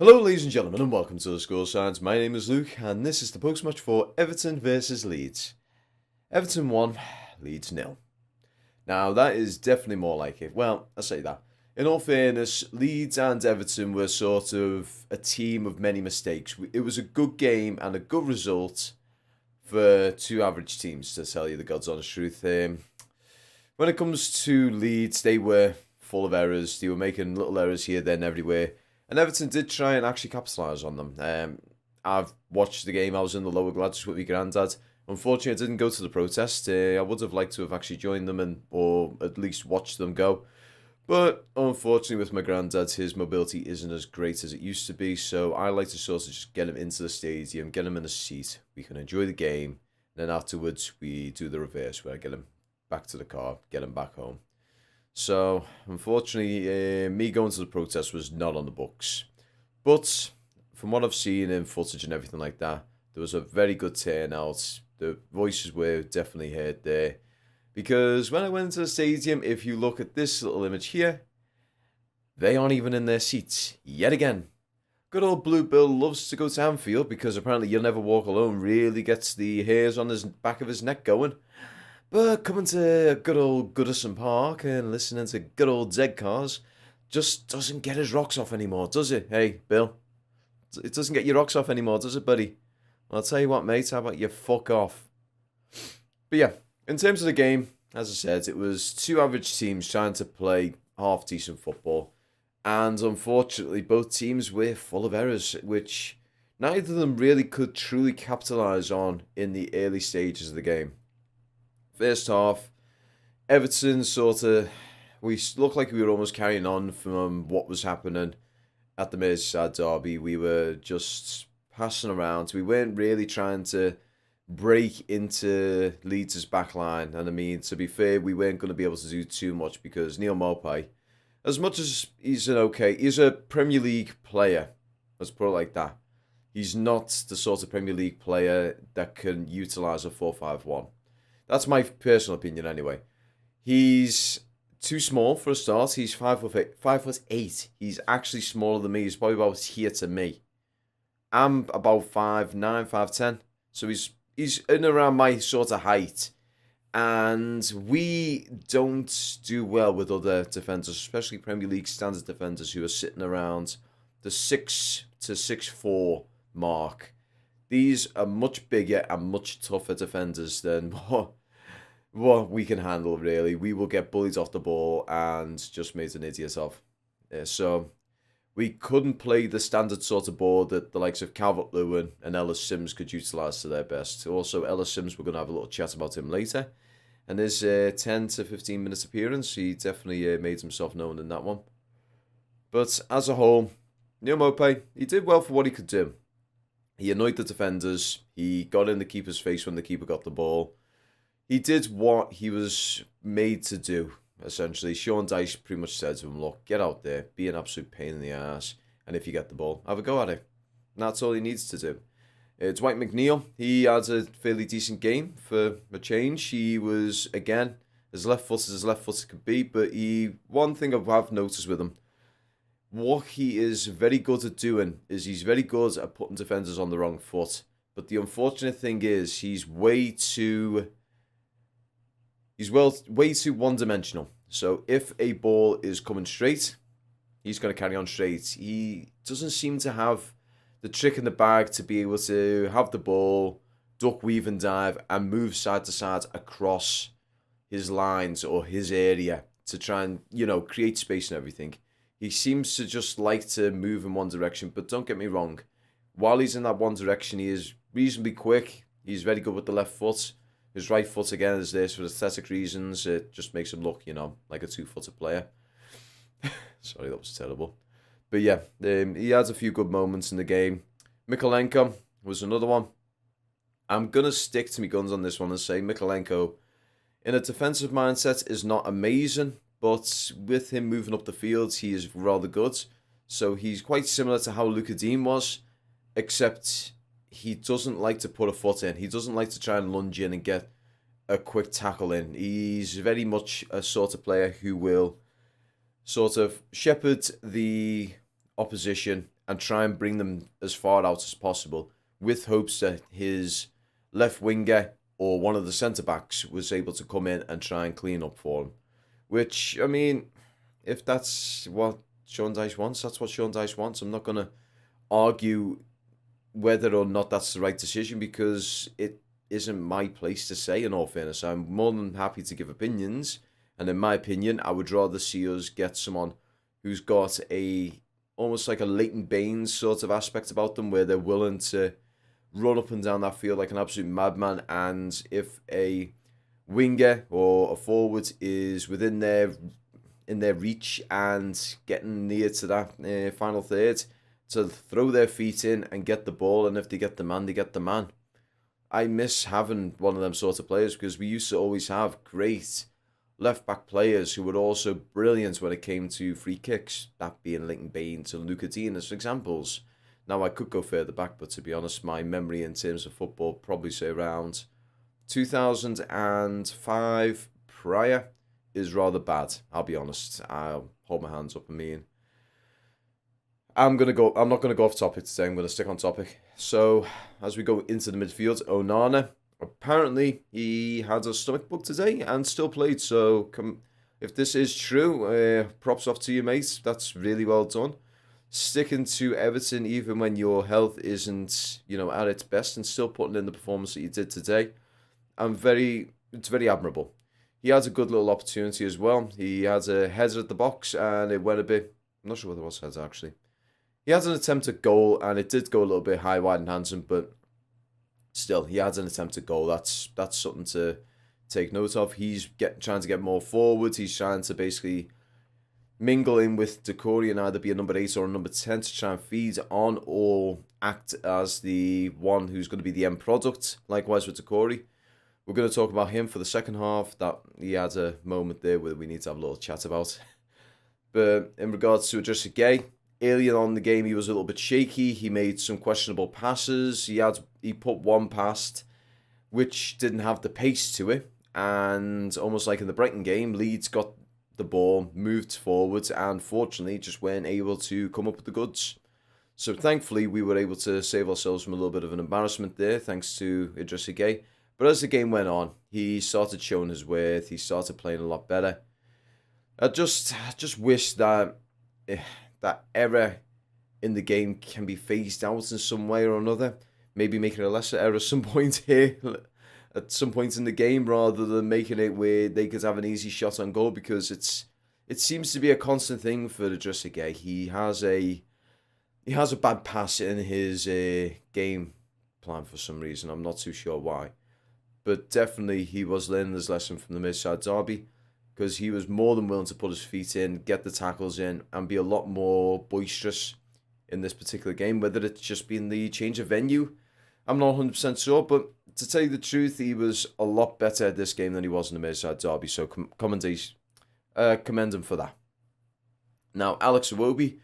Hello ladies and gentlemen and welcome to the Score Signs. My name is Luke and this is the post-match for Everton versus Leeds. Everton 1, Leeds nil. Now that is definitely more like it. Well, I say that. In all fairness, Leeds and Everton were sort of a team of many mistakes. It was a good game and a good result for two average teams, to tell you the God's honest truth. When it comes to Leeds, they were full of errors. They were making little errors here, there and everywhere. And Everton did try and actually capitalise on them. I've watched the game. I was in the lower Gladys with my granddad. Unfortunately, I didn't go to the protest. I would have liked to have actually joined them or at least watched them go. But unfortunately, with my granddad, his mobility isn't as great as it used to be. So I like to sort of just get him into the stadium, get him in a seat. We can enjoy the game. Then afterwards, we do the reverse where I get him back to the car, get him back home. So, unfortunately, me going to the protest was not on the books. But, from what I've seen in footage and everything like that, there was a very good turnout. The voices were definitely heard there. Because when I went to the stadium, if you look at this little image here, they aren't even in their seats, yet again. Good old Blue Bill loves to go to Anfield because apparently You'll Never Walk Alone really gets the hairs on his back of his neck going. But coming to good old Goodison Park and listening to good old Zed Cars just doesn't get his rocks off anymore, does it? Hey, Bill. It doesn't get your rocks off anymore, does it, buddy? Well, I'll tell you what, mate. How about you fuck off? But yeah, in terms of the game, as I said, it was two average teams trying to play half-decent football. And unfortunately, both teams were full of errors, which neither of them really could truly capitalise on in the early stages of the game. First half, Everton we looked like we were almost carrying on from what was happening at the Merseyside derby. We were just passing around. We weren't really trying to break into Leeds' backline. And I mean, to be fair, we weren't going to be able to do too much because Neil Maupay, as much as he's he's a Premier League player. Let's put it like that. He's not the sort of Premier League player that can utilise a 4-5-1. That's my personal opinion anyway. He's too small for a start. He's 5'8". He's actually smaller than me. He's probably about here to me. I'm about 5'9", 5'10". So he's in around my sort of height. And we don't do well with other defenders, especially Premier League standard defenders who are sitting around the 6 to 6'4" mark. These are much bigger and much tougher defenders than what we can handle, really. We will get bullied off the ball and just made an idiot of. So we couldn't play the standard sort of ball that the likes of Calvert-Lewin and Ellis Sims could utilise to their best. Also, Ellis Sims, we're going to have a little chat about him later. And his 10 to 15 minutes appearance, he definitely made himself known in that one. But as a whole, Neil Maupay, he did well for what he could do. He annoyed the defenders. He got in the keeper's face when the keeper got the ball. He did what he was made to do, essentially. Sean Dyche pretty much said to him, look, get out there, be an absolute pain in the ass, and if you get the ball, have a go at it. And that's all he needs to do. Dwight McNeil, he had a fairly decent game for a change. He was, again, as left-footed could be, but one thing I've noticed with him, what he is very good at doing is he's very good at putting defenders on the wrong foot. But the unfortunate thing is he's way too one-dimensional. So if a ball is coming straight, he's going to carry on straight. He doesn't seem to have the trick in the bag to be able to have the ball, duck, weave and dive, and move side to side across his lines or his area to try and, create space and everything. He seems to just like to move in one direction, but don't get me wrong. While he's in that one direction, he is reasonably quick. He's very good with the left foot. His right foot, again, is there for aesthetic reasons. It just makes him look, like a two-footed player. Sorry, that was terrible. But yeah, he has a few good moments in the game. Mykolenko was another one. I'm going to stick to my guns on this one and say Mykolenko, in a defensive mindset, is not amazing. But with him moving up the field, he is rather good. So he's quite similar to how Luka Dean was, except he doesn't like to put a foot in. He doesn't like to try and lunge in and get a quick tackle in. He's very much a sort of player who will sort of shepherd the opposition and try and bring them as far out as possible with hopes that his left winger or one of the centre-backs was able to come in and try and clean up for him. Which, I mean, if that's what Sean Dyche wants, that's what Sean Dyche wants. I'm not going to argue whether or not that's the right decision because it isn't my place to say, in all fairness. I'm more than happy to give opinions, and in my opinion, I would rather see us get someone who's got almost like a Leighton Baines sort of aspect about them, where they're willing to run up and down that field like an absolute madman, and if a winger or a forward is within their reach and getting near to that final third, to throw their feet in and get the ball, and if they get the man, they get the man. I miss having one of them sort of players because we used to always have great left-back players who were also brilliant when it came to free kicks, that being Leighton Baines and Luca Dean as examples. Now, I could go further back, but to be honest, my memory in terms of football probably say around 2005 prior is rather bad. I'll be honest. I'll hold my hands up. I mean, I'm not gonna go off topic today. I'm gonna stick on topic. So as we go into the midfield, Onana, apparently he had a stomach bug today and still played. So if this is true, props off to you, mate. That's really well done. Sticking to Everton even when your health isn't, at its best, and still putting in the performance that you did today. It's very admirable. He had a good little opportunity as well. He had a header at the box and it went a bit, I'm not sure whether it was header actually. He had an attempt at goal and it did go a little bit high, wide and handsome, but still, he had an attempt at goal. That's something to take note of. He's trying to get more forward. He's trying to basically mingle in with Decore and either be a number 8 or a number 10 to try and feed on or act as the one who's going to be the end product. Likewise with Decore. We're going to talk about him for the second half. That he had a moment there where we need to have a little chat about. But in regards to Idrissa Gueye, earlier on in the game, he was a little bit shaky. He made some questionable passes. He put one past which didn't have the pace to it. And almost like in the Brighton game, Leeds got the ball, moved forward, and fortunately just weren't able to come up with the goods. So thankfully, we were able to save ourselves from a little bit of an embarrassment there, thanks to Idrissa Gueye. But as the game went on, he started showing his worth. He started playing a lot better. I just wish that that error in the game can be phased out in some way or another. Maybe making a lesser error at some point here, at some point in the game, rather than making it where they could have an easy shot on goal, because it seems to be a constant thing for Idrissa Gueye. He has a bad pass in his game plan for some reason. I'm not too sure why. But definitely he was learning his lesson from the Merseyside derby, because he was more than willing to put his feet in, get the tackles in, and be a lot more boisterous in this particular game. Whether it's just been the change of venue, I'm not 100% sure. But to tell you the truth, he was a lot better at this game than he was in the Merseyside derby. So commend him for that. Now, Alex Iwobi,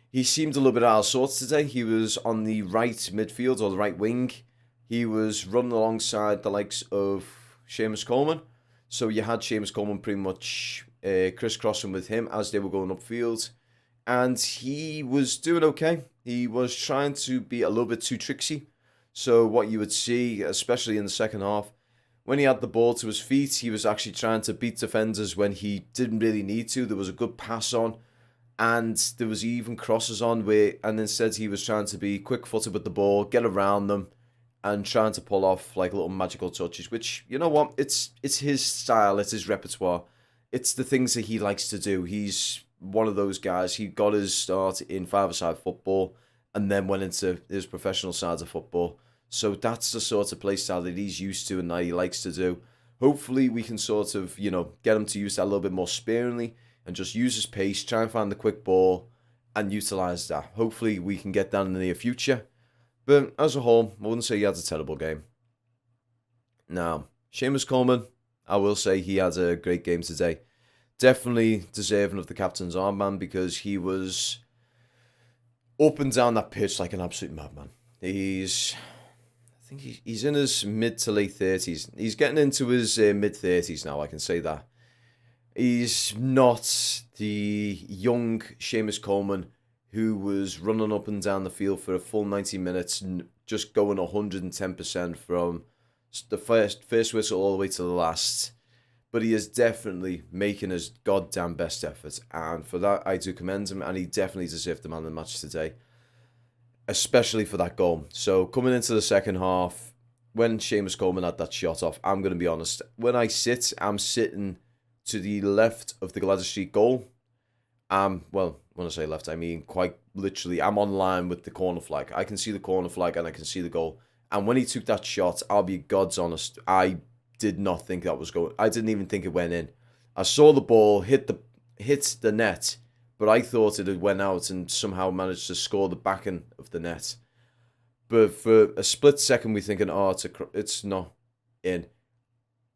he seemed a little bit out of sorts today. He was on the right midfield or the right wing. He was running alongside the likes of Seamus Coleman. So you had Seamus Coleman pretty much crisscrossing with him as they were going upfield. And he was doing okay. He was trying to be a little bit too tricksy. So what you would see, especially in the second half, when he had the ball to his feet, he was actually trying to beat defenders when he didn't really need to. There was a good pass on, and there was even crosses on and instead he was trying to be quick-footed with the ball, get around them, and trying to pull off like little magical touches, which, you know what, it's his style, it's his repertoire. It's the things that he likes to do. He's one of those guys. He got his start in five-a-side football and then went into his professional side of football. So that's the sort of play style that he's used to and that he likes to do. Hopefully we can sort of, get him to use that a little bit more sparingly and just use his pace, try and find the quick ball and utilise that. Hopefully we can get that in the near future. But as a whole, I wouldn't say he had a terrible game. Now, Seamus Coleman, I will say he had a great game today. Definitely deserving of the captain's armband, because he was up and down that pitch like an absolute madman. I think he's in his mid to late 30s. He's getting into his mid 30s now, I can say that. He's not the young Seamus Coleman who was running up and down the field for a full 90 minutes, just going 110% from the first whistle all the way to the last. But he is definitely making his goddamn best effort, and for that I do commend him, and he definitely deserved the man of the match today, especially for that goal. So coming into the second half, when Seamus Coleman had that shot off, I'm going to be honest, when I'm sitting to the left of the Gladys Street goal. Well, when I say left, I mean quite literally, I'm on line with the corner flag. I can see the corner flag and I can see the goal. And when he took that shot, I'll be God's honest, I did not think that was going. I didn't even think it went in. I saw the ball hit the net, but I thought it had went out and somehow managed to score the backing of the net. But for a split second, we're thinking, oh, it's not in.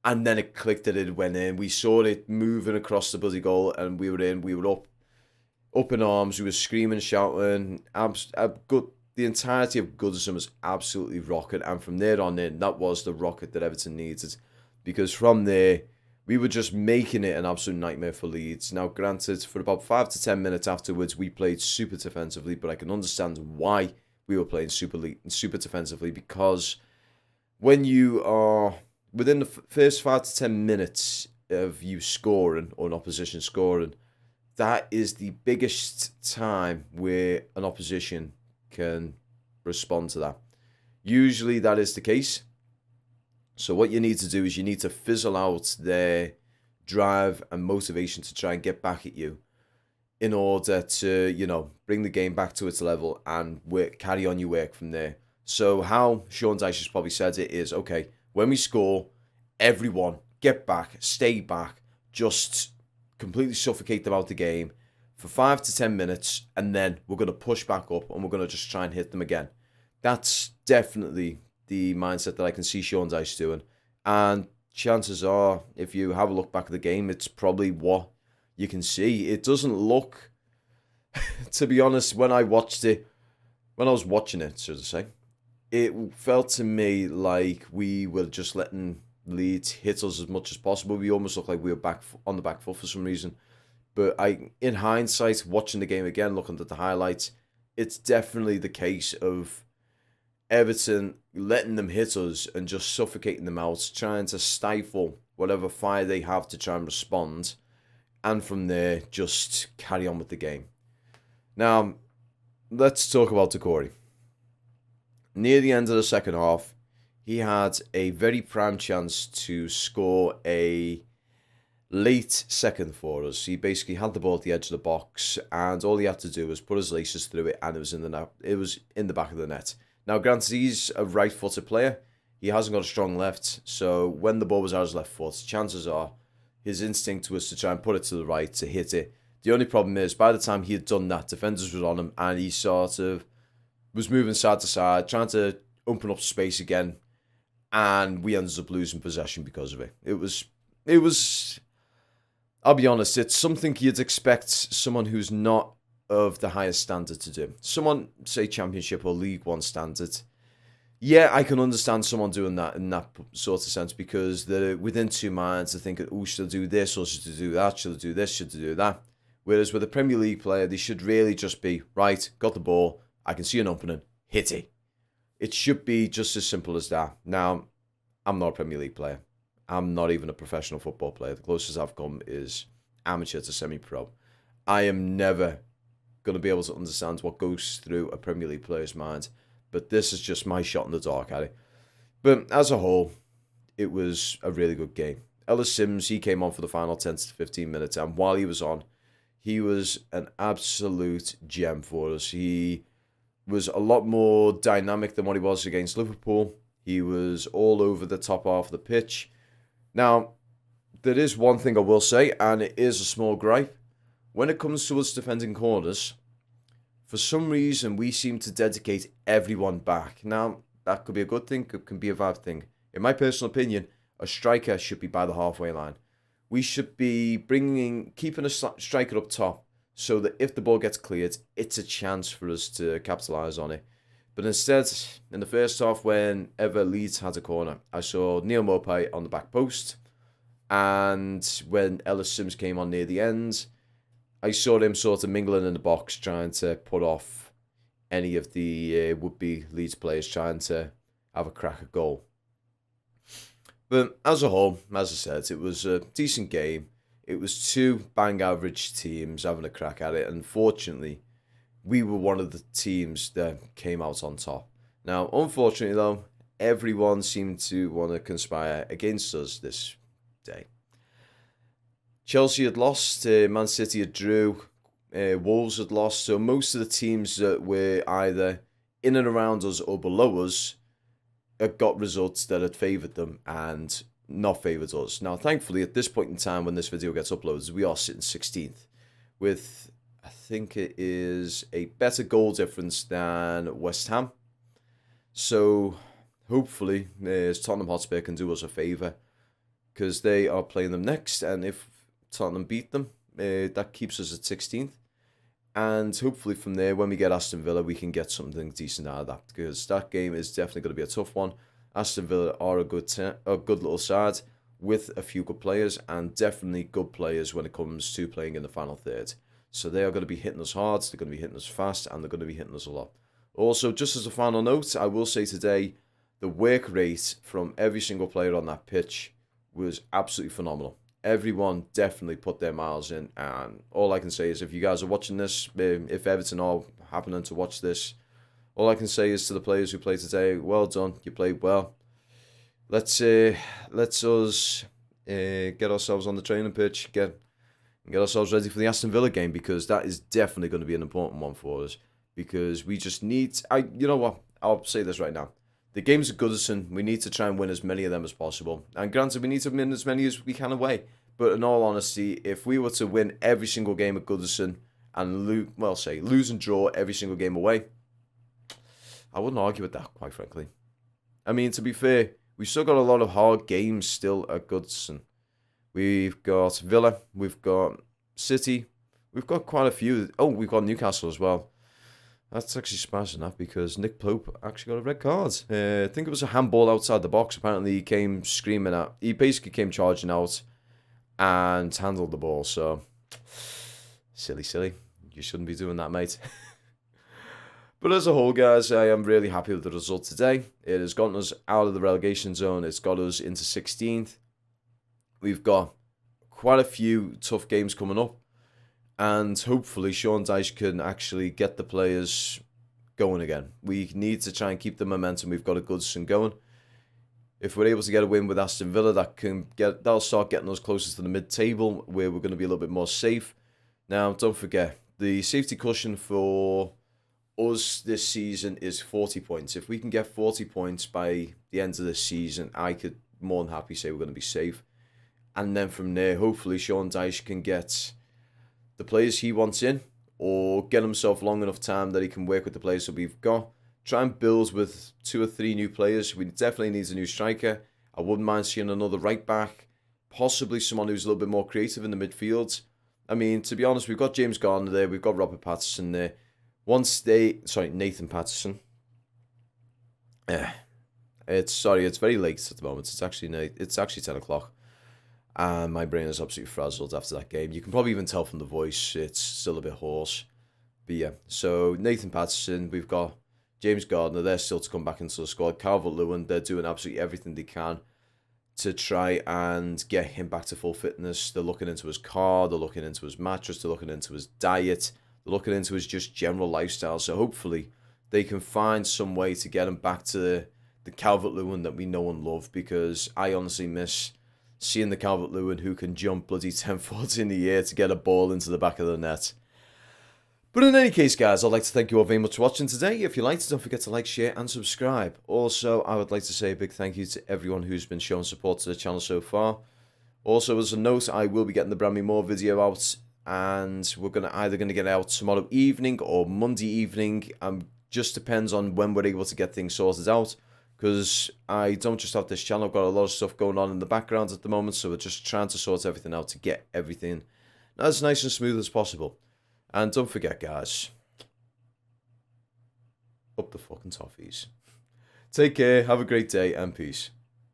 And then it clicked that it went in. We saw it moving across the bloody goal, and we were in. We were up in arms. We were screaming, shouting. The entirety of Goodison was absolutely rocket. And from there on in, that was the rocket that Everton needed. Because from there, we were just making it an absolute nightmare for Leeds. Now, granted, for about 5 to 10 minutes afterwards, we played super defensively, but I can understand why we were playing super defensively, because when you are within the first 5 to 10 minutes of you scoring, or an opposition scoring, that is the biggest time where an opposition can respond to that. Usually that is the case. So what you need to do is you need to fizzle out their drive and motivation to try and get back at you in order to, bring the game back to its level and carry on your work from there. So how Sean Dyche has probably said it is, okay, when we score, everyone get back, stay back, just completely suffocate them out the game for 5 to 10 minutes, and then we're going to push back up and we're going to just try and hit them again. That's definitely the mindset that I can see Sean Dyche doing. And chances are, if you have a look back at the game, it's probably what you can see. It doesn't look, to be honest, when I was watching it, so to say, it felt to me like we were just letting Leeds hit us as much as possible. We almost looked like we were back on the back foot for some reason. But in hindsight, watching the game again, looking at the highlights, it's definitely the case of Everton letting them hit us and just suffocating them out, trying to stifle whatever fire they have to try and respond, and from there, just carry on with the game. Now, let's talk about Decore. Near the end of the second half, he had a very prime chance to score a late second for us. He basically had the ball at the edge of the box, and all he had to do was put his laces through it, and it was in the net. It was in the back of the net. Now, granted, he's a right-footed player. He hasn't got a strong left, so when the ball was at his left foot, chances are his instinct was to try and put it to the right, to hit it. The only problem is, by the time he had done that, defenders were on him, and he sort of was moving side to side, trying to open up space again, and we ended up losing possession because of it. It was, I'll be honest, it's something you'd expect someone who's not of the highest standard to do. Someone, say, Championship or League One standard. Yeah, I can understand someone doing that in that sort of sense, because they're within two minds. They're thinking, oh, should I do this or should I do that? Should I do this? Should I do that? Whereas with a Premier League player, they should really just be, right, got the ball, I can see an opening, hit it. It should be just as simple as that. Now, I'm not a Premier League player. I'm not even a professional football player. The closest I've come is amateur to semi-pro. I am never going to be able to understand what goes through a Premier League player's mind, but this is just my shot in the dark at it. But as a whole, it was a really good game. Ellis Sims, he came on for the final 10 to 15 minutes, and while he was on, he was an absolute gem for us. He was a lot more dynamic than what he was against Liverpool. He was all over the top half of the pitch. Now, there is one thing I will say, and it is a small gripe. When it comes to us defending corners, for some reason, we seem to dedicate everyone back. Now, that could be a good thing, it can be a bad thing. In my personal opinion, a striker should be by the halfway line. We should be keeping a striker up top, so that if the ball gets cleared, it's a chance for us to capitalise on it. But instead, in the first half, whenever Leeds had a corner, I saw Neil Maupay on the back post, and when Ellis Sims came on near the end, I saw him sort of mingling in the box, trying to put off any of the would-be Leeds players trying to have a crack at goal. But as a whole, as I said, it was a decent game. It was two bang average teams having a crack at it. Unfortunately, we were one of the teams that came out on top. Now, unfortunately, though, everyone seemed to want to conspire against us this day. Chelsea had lost, Man City had drew, Wolves had lost. So most of the teams that were either in and around us or below us had got results that had favoured them and not favoured us. Now, thankfully, at this point in time when this video gets uploaded, we are sitting 16th with, I think it is a better goal difference than West Ham. So hopefully, Tottenham Hotspur can do us a favour because they are playing them next. And if Tottenham beat them, that keeps us at 16th. And hopefully from there, when we get Aston Villa, we can get something decent out of that. Because that game is definitely going to be a tough one. Aston Villa are a good little side with a few good players. And definitely good players when it comes to playing in the final third. So they are going to be hitting us hard. They're going to be hitting us fast. And they're going to be hitting us a lot. Also, just as a final note, I will say today, the work rate from every single player on that pitch was absolutely phenomenal. Everyone definitely put their miles in, and all I can say is if you guys are watching this, if Everton are happening to watch this, all I can say is to the players who played today, well done, you played well. Let's us get ourselves on the training pitch, get ourselves ready for the Aston Villa game, because that is definitely going to be an important one for us, because we just need, you know what, I'll say this right now. The games at Goodison, we need to try and win as many of them as possible. And granted, we need to win as many as we can away. But in all honesty, if we were to win every single game at Goodison and lose and draw every single game away, I wouldn't argue with that, quite frankly. I mean, to be fair, we've still got a lot of hard games still at Goodison. We've got Villa, we've got City, we've got quite a few. Oh, we've got Newcastle as well. That's actually surprising enough because Nick Pope actually got a red card. I think it was a handball outside the box. Apparently he came screaming out. He basically came charging out and handled the ball. So, silly. You shouldn't be doing that, mate. But as a whole, guys, I am really happy with the result today. It has gotten us out of the relegation zone. It's got us into 16th. We've got quite a few tough games coming up. And hopefully Sean Dyche can actually get the players going again. We need to try and keep the momentum we've got at Goodison going. If we're able to get a win with Aston Villa, that'll start getting us closer to the mid-table, where we're going to be a little bit more safe. Now, don't forget, the safety cushion for us this season is 40 points. If we can get 40 points by the end of this season, I could more than happy say we're going to be safe. And then from there, hopefully Sean Dyche can get the players he wants in, or get himself long enough time that he can work with the players that we've got. Try and build with 2 or 3 new players. We definitely need a new striker. I wouldn't mind seeing another right back, possibly someone who's a little bit more creative in the midfield. I mean, to be honest, we've got James Garner there, we've got Robert Patterson there. Nathan Patterson. It's very late at the moment. It's actually 10 o'clock. And my brain is absolutely frazzled after that game. You can probably even tell from the voice, it's still a bit hoarse. But yeah, so Nathan Patterson, we've got James Gardner, they're still to come back into the squad. Calvert-Lewin, they're doing absolutely everything they can to try and get him back to full fitness. They're looking into his car, they're looking into his mattress, they're looking into his diet, they're looking into his just general lifestyle. So hopefully they can find some way to get him back to the Calvert-Lewin that we know and love, because I honestly miss seeing the Calvert-Lewin who can jump bloody 10 foot in the air to get a ball into the back of the net. But in any case, guys, I'd like to thank you all very much for watching today. If you liked it, don't forget to like, share, and subscribe. Also, I would like to say a big thank you to everyone who's been showing support to the channel so far. Also, as a note, I will be getting the Brand New More video out, and we're either going to get it out tomorrow evening or Monday evening. Just depends on when we're able to get things sorted out, because I don't just have this channel, I've got a lot of stuff going on in the background at the moment, so we're just trying to sort everything out to get everything as nice and smooth as possible. And don't forget, guys, up the fucking toffees. Take care, have a great day, and peace.